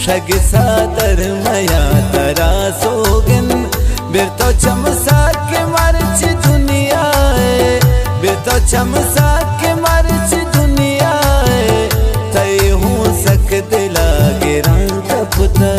Shug सादर मया तरा सोगिन बिरतो चमसा के मर्च दुनिया बिरतो चमसा के मर्च दुनिया तय हूँ सक दिला गिरा कपुता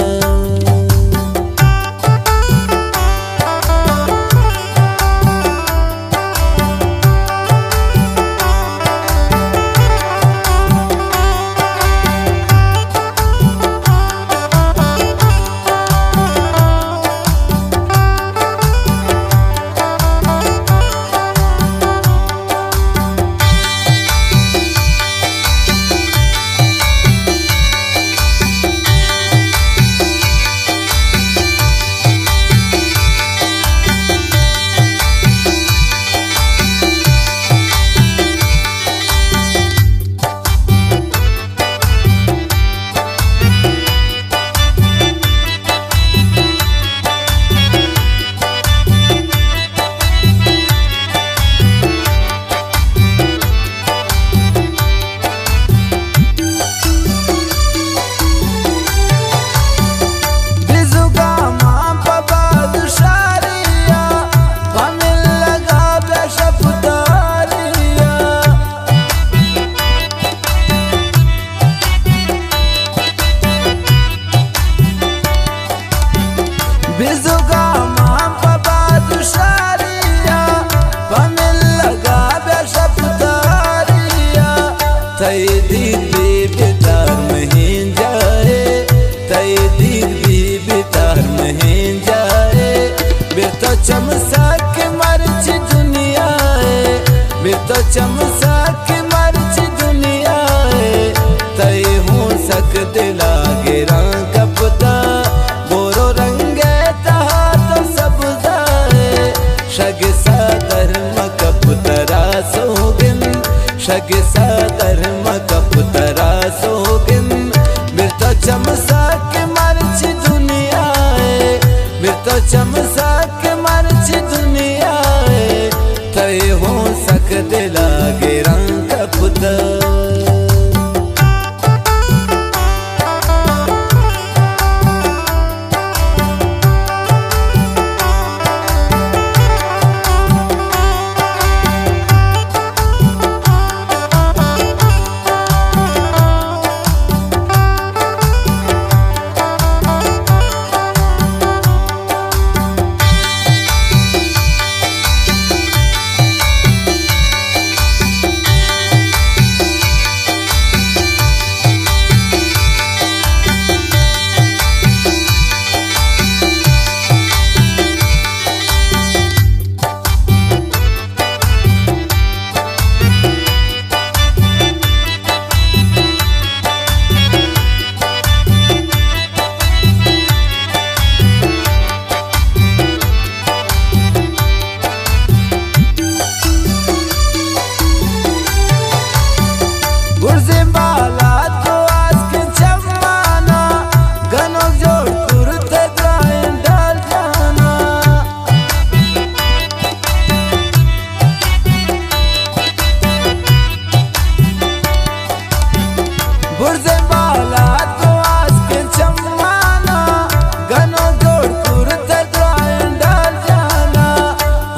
बिजुगा मां बाबा दुशारिया पमिल लगा बेशपतारिया तय दीदी बितार महीन जाए तय दीदी बितार महीन जाए बिरतो चमसा के मर्च दुनिया बिरतो चमसा के मर्च दुनिया तय हूँ सक दिला गिरा कपता गोरो रंग शग सादर मकपुतरा सोगिन शग सादर मकपुतरा सोगिन बिरतो चमसा के मर्च दुनिया बिरतो चमसा के मर्च दुनिया तय हो सक दिला गिरा कपुता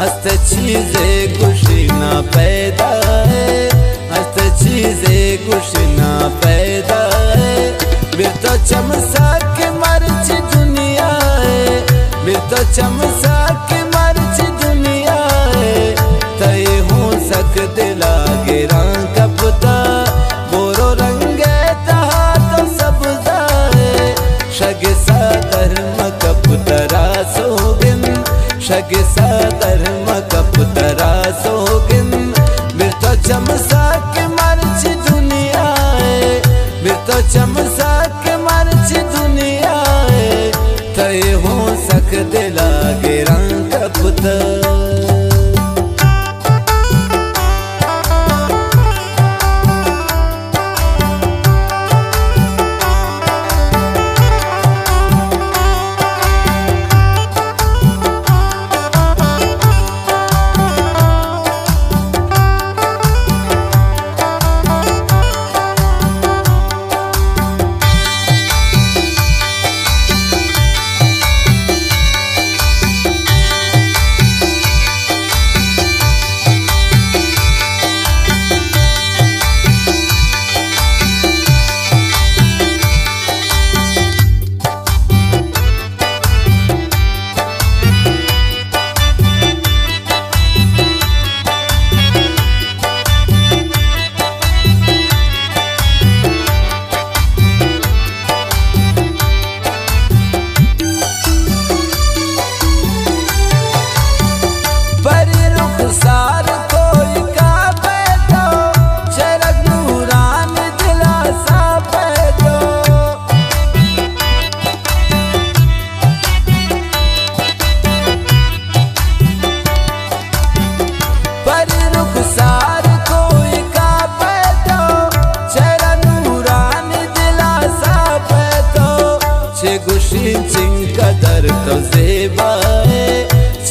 चीज़ें खुशी ना पैदा है हस्त चीज़ें खुशी ना पैदा है बिरतो चमसा के मर्च दुनिया बिरतो चमसा के मर्च दुनिया तय हूँ सक दिला गिरा कपता गोरो रंग तहा तो सबजा शग सादर मकपुतरा सोगिन शग सादर मकपुतरा सोगिन बिरतो चमसा के मर्च दुनिया बिरतो चमसा के मर्च दुनिया तय हो सक दिला गिरा कपुता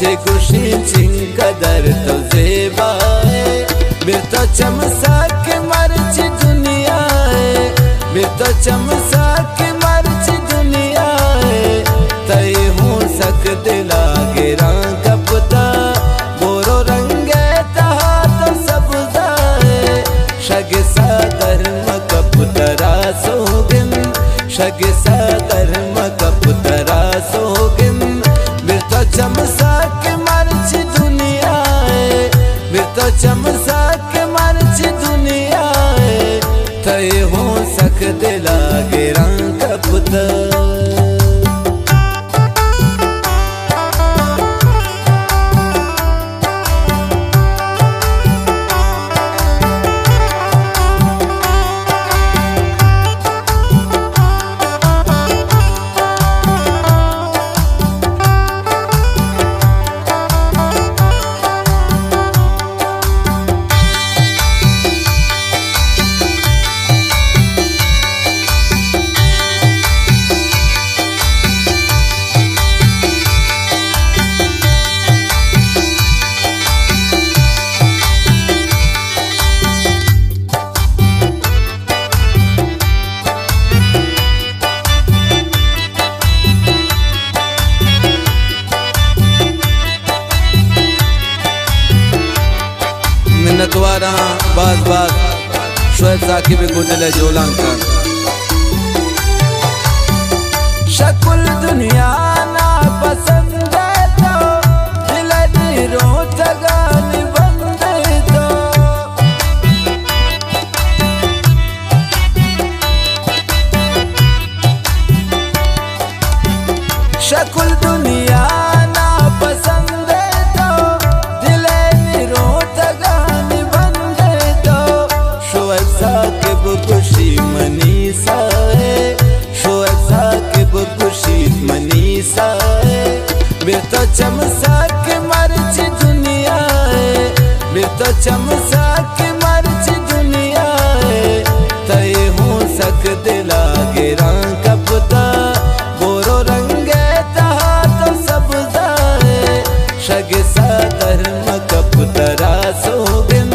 छे गुशीन चिंकदर तो जेबाए मेरे तो चमसा के मर्ची दुनिया है मेरे तो चमसा के मर्ची दुनिया है तय हूँ सक दिला गिरा कपता गोरो रंगे तहा तो सब जाए शग सा धर्म कपतरा सोगिन शग सा धर्म कपतरा सोगिन मेरे तो चमसा के मर्ची दुनिया है मेरे तो चमसा के मर्ची दुनिया है तय हो सक दिला गिरा कपता मिन्नतवारा बाज बाज शोएब साकिब को दिले जोलांकर शकुल दुनिया ना पसंद है तो दिल नीरो तगान बंद तो शकुल दुनिया ना पसंद है तो दिल नीरो खुशी मनीषा है शोएब साकिब खुशी मनीषा है मेरे तो चमसा के मर्ची दुनिया है मेरे तो चमसा के मर्ची दुनिया है तय हूँ सक दिला गिरा कपता गोरो रंगे तहा तो सब जाए शग सा धर्म कपतरा सोगिन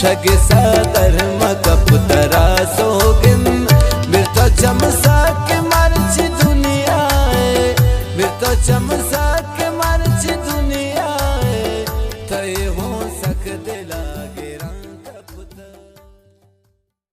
शग सा धर्म कपतरा सोगिन मेरे तो चमसा के मर्ची दुनिया है मेरे तो चम